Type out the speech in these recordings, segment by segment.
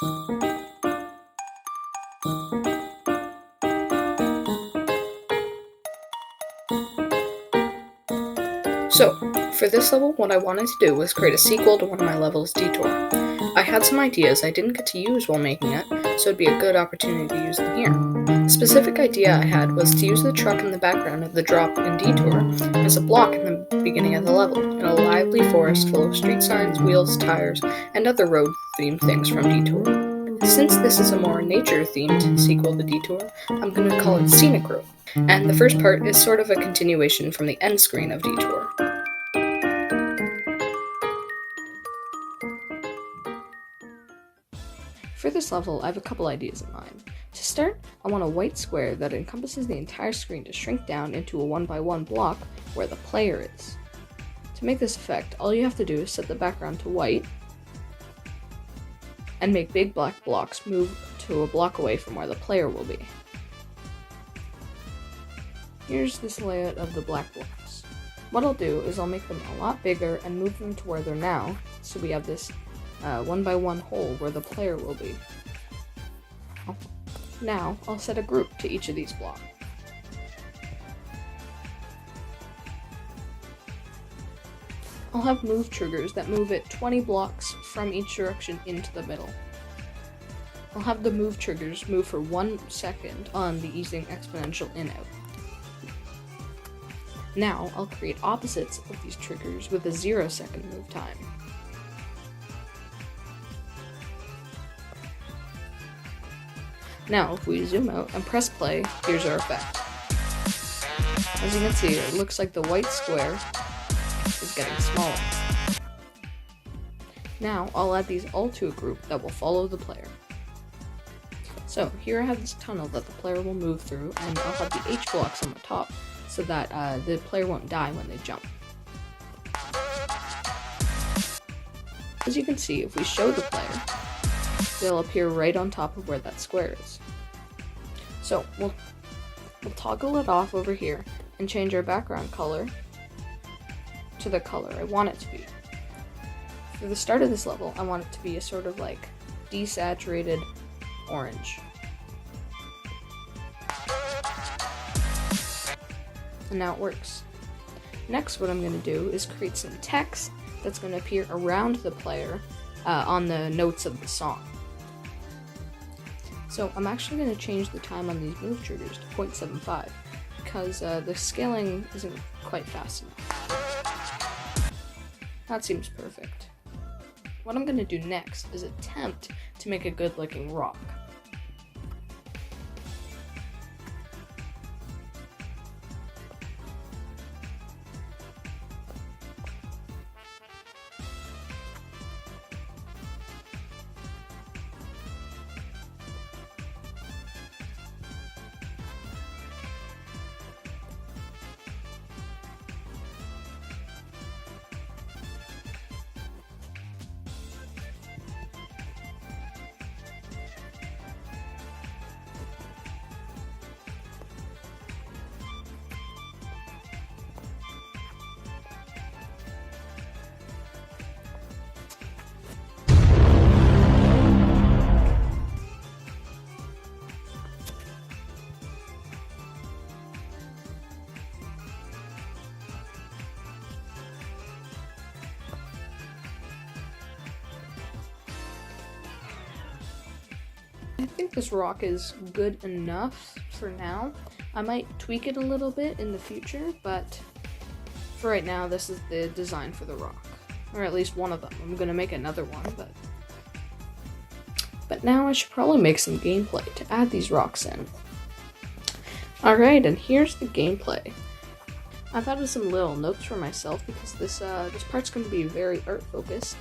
So, for this level, what I wanted to do was create a sequel to one of my levels, Detour. I had some ideas I didn't get to use while making it, so it'd be a good opportunity to use them here. The specific idea I had was to use the truck in the background of the drop in Detour as a block in the beginning of the level, in a lively forest full of street signs, wheels, tires, and other road-themed things from Detour. Since this is a more nature-themed sequel to Detour, I'm going to call it Scenic Road, and the first part is sort of a continuation from the end screen of Detour. For this level, I have a couple ideas in mind. To start, I want a white square that encompasses the entire screen to shrink down into a 1x1 block where the player is. To make this effect, all you have to do is set the background to white and make big black blocks move to a block away from where the player will be. Here's this layout of the black blocks. What I'll do is I'll make them a lot bigger and move them to where they're now, so we have this 1x1 hole where the player will be. Now, I'll set a group to each of these blocks. I'll have move triggers that move it 20 blocks from each direction into the middle. I'll have the move triggers move for 1 second on the easing exponential in-out. Now, I'll create opposites of these triggers with a 0-second move time. Now, if we zoom out and press play, here's our effect. As you can see, it looks like the white square is getting smaller. Now, I'll add these all to a group that will follow the player. So, here I have this tunnel that the player will move through, and I'll have the H blocks on the top so that the player won't die when they jump. As you can see, if we show the player, they'll appear right on top of where that square is. So we'll toggle it off over here and change our background color to the color I want it to be. For the start of this level, I want it to be a sort of like desaturated orange. And now it works. Next, what I'm going to do is create some text that's going to appear around the player on the notes of the song. So I'm actually going to change the time on these move triggers to 0.75 because the scaling isn't quite fast enough. That seems perfect. What I'm going to do next is attempt to make a good looking rock. I think this rock is good enough for now. I might tweak it a little bit in the future, but for right now, this is the design for the rock. Or at least one of them. I'm gonna make another one, but now I should probably make some gameplay to add these rocks in. Alright, and here's the gameplay. I've added some little notes for myself because this part's gonna be very art focused.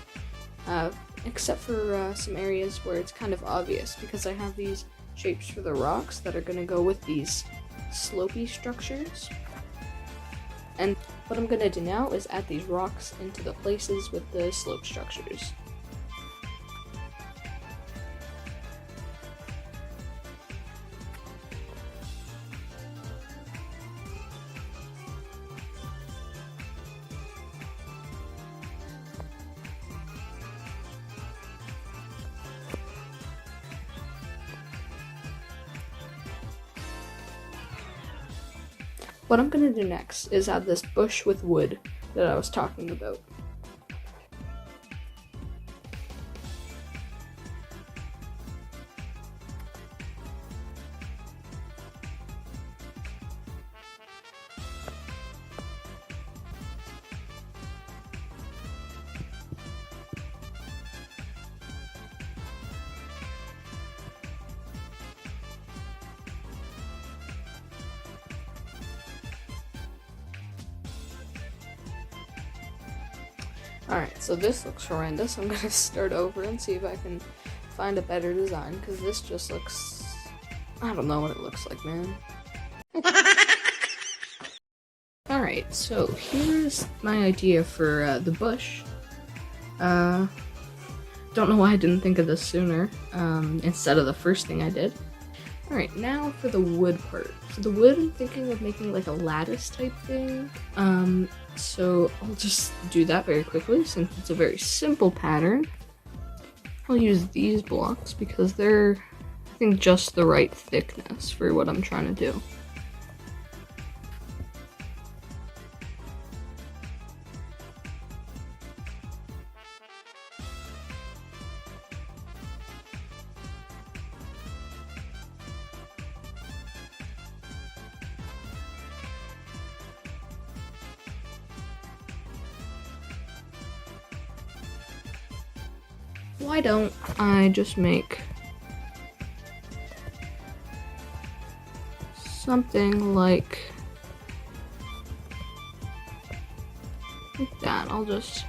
Except for some areas where it's kind of obvious because I have these shapes for the rocks that are going to go with these slopey structures. And what I'm going to do now is add these rocks into the places with the slope structures. What I'm going to do next is add this bush with wood that I was talking about. Alright, so this looks horrendous. I'm going to start over and see if I can find a better design, because this just looks... I don't know what it looks like, man. Alright, so here's my idea for the bush. Don't know why I didn't think of this sooner, instead of the first thing I did. Alright, now for the wood part. For the wood, I'm thinking of making like a lattice type thing. So I'll just do that very quickly since it's a very simple pattern. I'll use these blocks because they're, I think, just the right thickness for what I'm trying to do. Why don't I just make something like that? I'll just...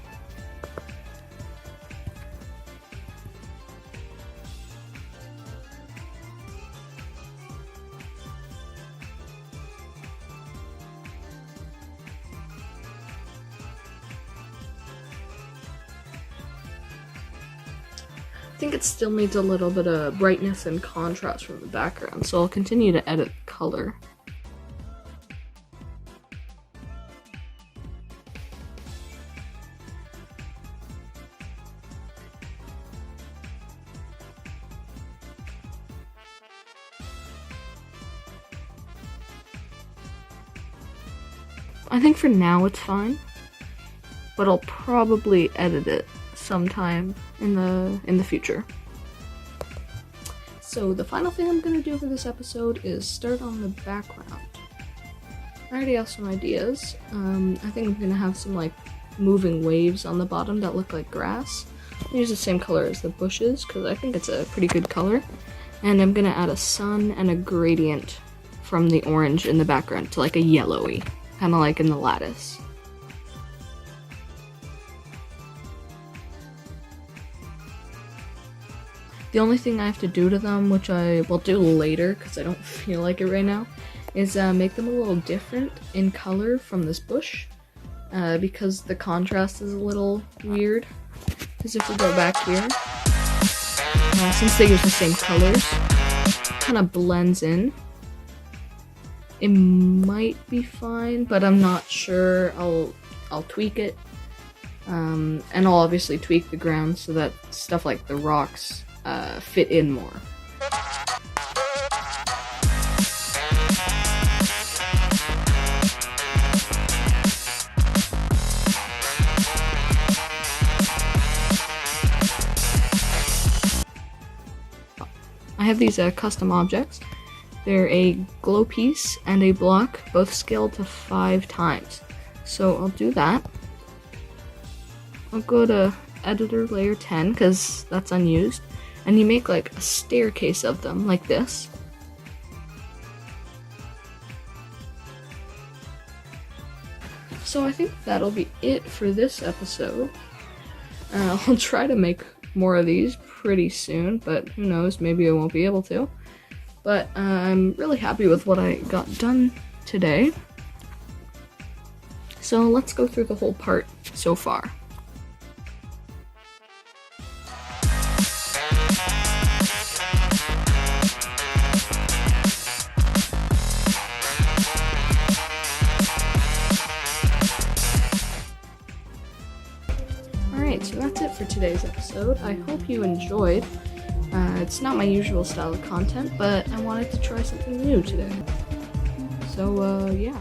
I think it still needs a little bit of brightness and contrast from the background, so I'll continue to edit color. I think for now it's fine, but I'll probably edit it sometime in the future. So the final thing I'm gonna do for this episode is start on the background. I already have some ideas. I think I'm gonna have some like moving waves on the bottom that look like grass. I'll use the same color as the bushes because I think it's a pretty good color. And I'm gonna add a sun and a gradient from the orange in the background to like a yellowy, kind of like in the lattice. The only thing I have to do to them, which I will do later because I don't feel like it right now, is make them a little different in color from this bush, because the contrast is a little weird. Because if we go back here, since they use the same colors, it kind of blends in. It might be fine, but I'm not sure. I'll tweak it, and I'll obviously tweak the ground so that stuff like the rocks fit in more. I have these custom objects. They're a glow piece and a block, both scaled to 5 times. So I'll do that. I'll go to editor layer 10 because that's unused. And you make like a staircase of them, like this. So I think that'll be it for this episode. I'll try to make more of these pretty soon, but who knows, maybe I won't be able to. But I'm really happy with what I got done today. So let's go through the whole part so far. Alright, so that's it for today's episode. I hope you enjoyed. It's not my usual style of content, but I wanted to try something new today. So, yeah.